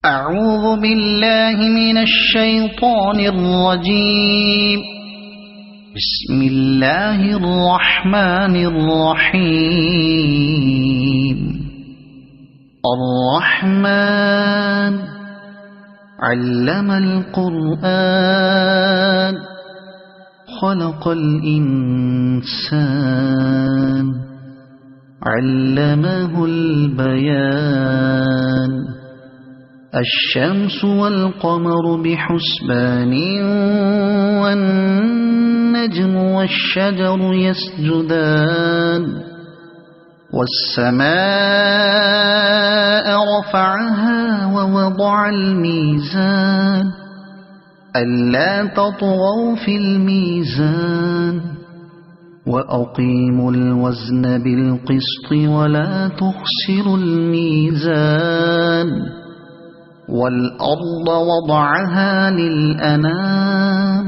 أعوذ بالله من الشيطان الرجيم. بسم الله الرحمن الرحيم. الرحمن علم القرآن خلق الإنسان علمه البيان. الشمس والقمر بحسبان والنجم والشجر يسجدان. والسماء رفعها ووضع الميزان ألا تطغوا في الميزان وأقيموا الوزن بالقسط ولا تخسروا الميزان. والأرض وضعها للأنام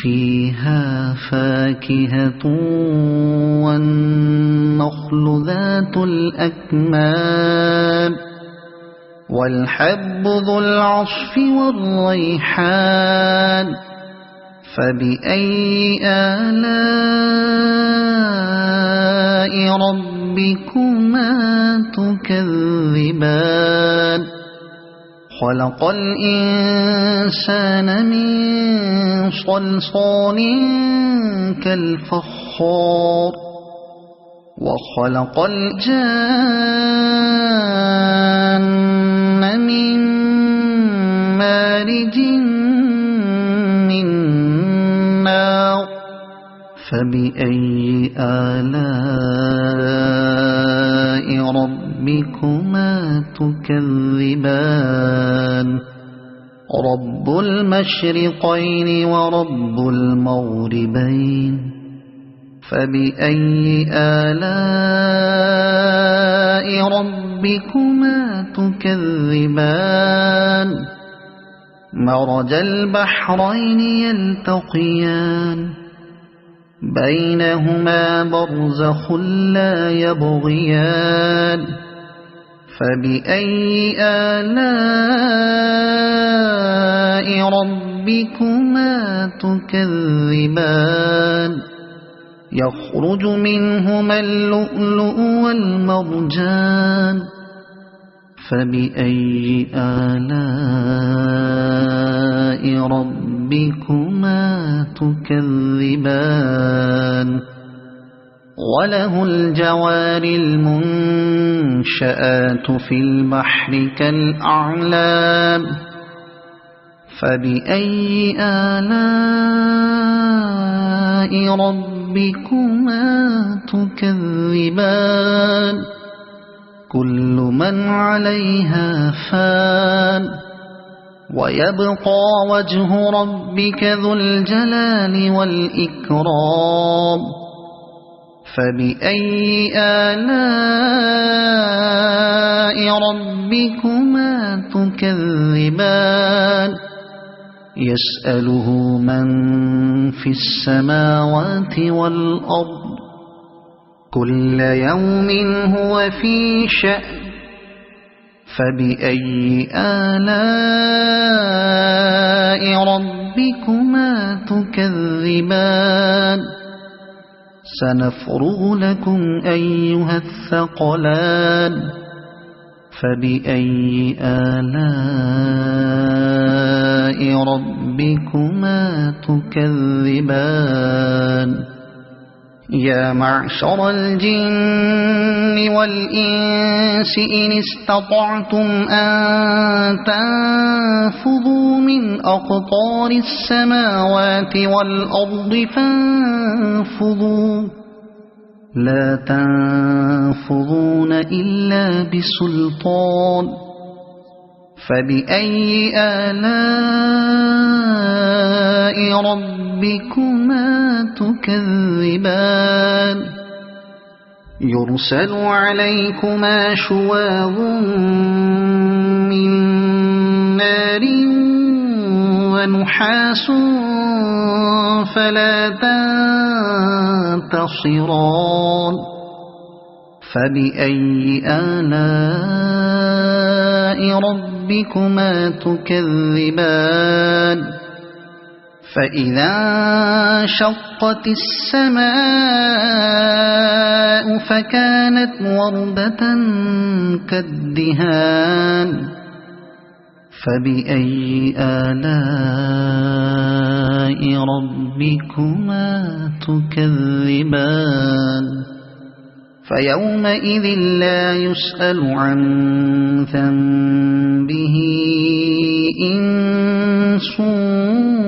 فيها فاكهة والنخل ذات الأكمام والحب ذو العصف والريحان. فبأي آلاء ربكما تكذبان. خلق الإنسان من صلصال كالفخار وخلق الجان من مارج من نار. فبأي آلاء ربكما تكذبان. رب المشرقين ورب المغربين. فبأي آلاء ربكما تكذبان. مرج البحرين يلتقيان بينهما برزخ لا يبغيان. فبأي آلاء ربكما تكذبان. يخرج منهما اللؤلؤ والمرجان. فبأي آلاء ربكما تكذبان. وله الجوار المنشآت في البحر كالأعلام. فبأي آلاء ربكما تكذبان. كل من عليها فان ويبقى وجه ربك ذو الجلال والإكرام. فبأي آلاء ربكما تكذبان. يسأله من في السماوات والأرض كل يوم هو في شأن. فبأي آلاء ربكما تكذبان. سنفرغ لكم أيها الثقلان. فبأي آلاء ربكما تكذبان. يا معشر الجن والإنس إن استطعتم أن تنفذوا من أقطار السماوات والأرض فانفذوا لا تنفذون إلا بسلطان. فبأي آلاء ربكما تكذبان. يرسل عليكما شواظ من نار ونحاس فلا تنتصران. فبأي آلاء ربكما تكذبان فإذا انشقت السماء فكانت وردة كالدهان فبأي آلاء ربكما تكذبان فيومئذ لا يسأل عن ذنبه إنس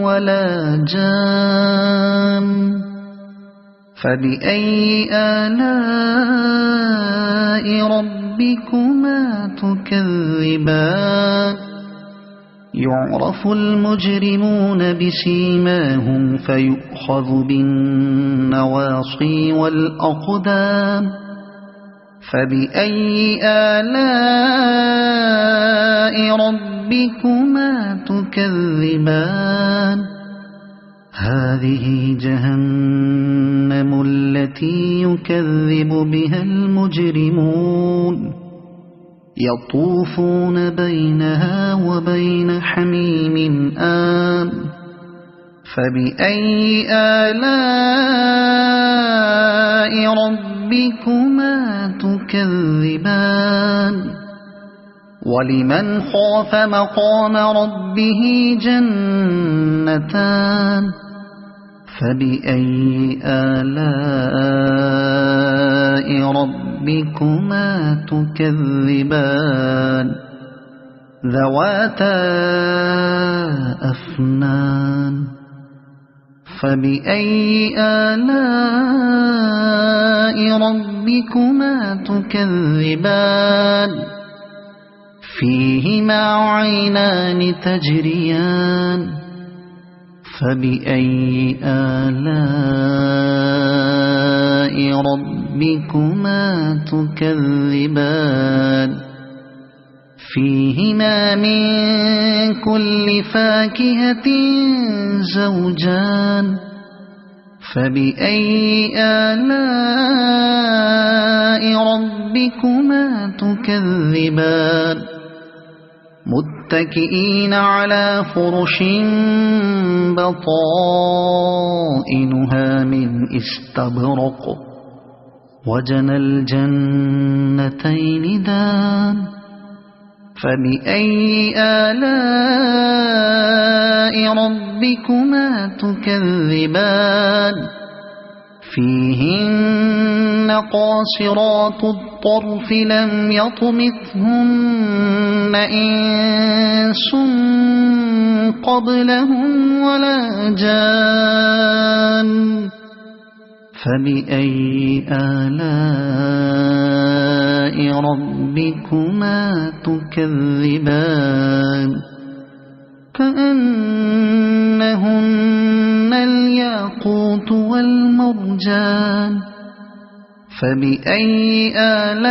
ولا جان فبأي آلاء ربكما تكذبان يعرف المجرمون بسيماهم فيؤخذ بالنواصي والأقدام فبأي آلاء ربكما تكذبان هذه جهنم التي يكذب بها المجرمون يطوفون بينها وبين حميم آن فبأي آلاء ربكما تكذبان ولمن خاف مقام ربه جنتان فبأي آلاء ربكما تكذبان ذواتا أفنان فبأي آلاء ربكما تكذبان فيهما عينان تجريان فبأي آلاء ربكما تكذبان فيهما من كل فاكهة زوجان فبأي آلاء ربكما تكذبان متكئين على فرش بطائنها من استبرق وجنى الجنتين دان فبأي آلاء ربكما تكذبان فيهن قاصرات الطرف لم يطمثهن إنس قبلهم ولا جان فبأي آلاء ربكما تكذبان كأنهن الياقوت والمرجان فبأي آلاء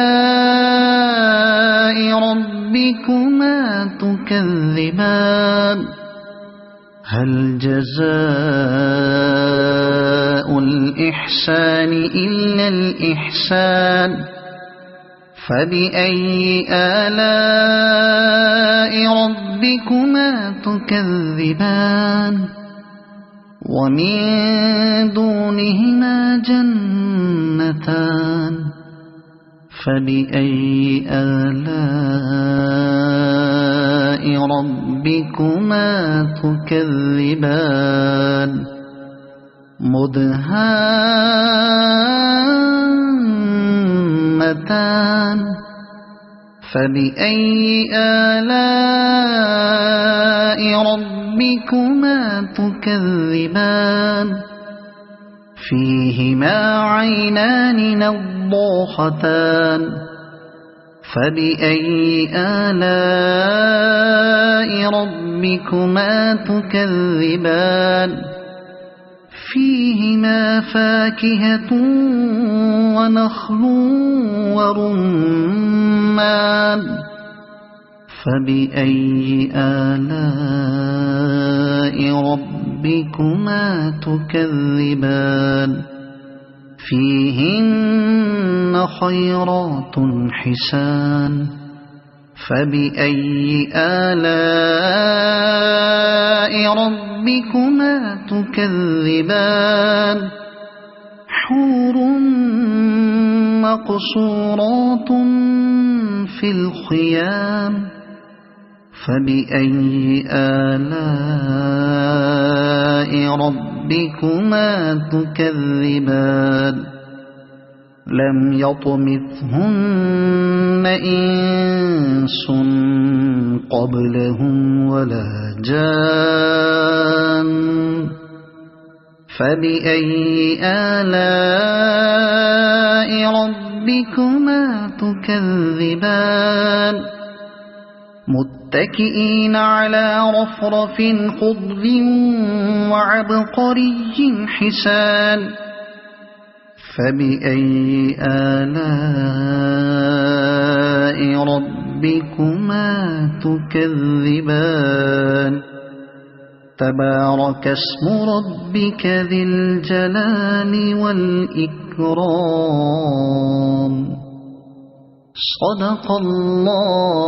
ربكما تكذبان هل جزاء الإحسان إلا الإحسان فبأي آلاء ربكما تكذبان ومن دونهما جنتان فبأي آلاء ربكما تكذبان مدهامتان فبأي آلاء ربكما تكذبان فيهما عينان نضاختان فبأي آلاء ربكما تكذبان فيهما فاكهة ونخل ورمان فبأي آلاء ربكما تكذبان فيهن خيرات حسان فبأي آلاء ربكما تكذبان حور مقصورات في الخيام فبأي آلاء ربكما تكذبان لم يطمثهن إنس قبلهم ولا جان فبأي آلاء ربكما تكذبان متكئين على رفرف خضر وعبقري حسان فبأي آلاء ربكما تكذبان تبارك اسم ربك ذي الجلال والإكرام صدق الله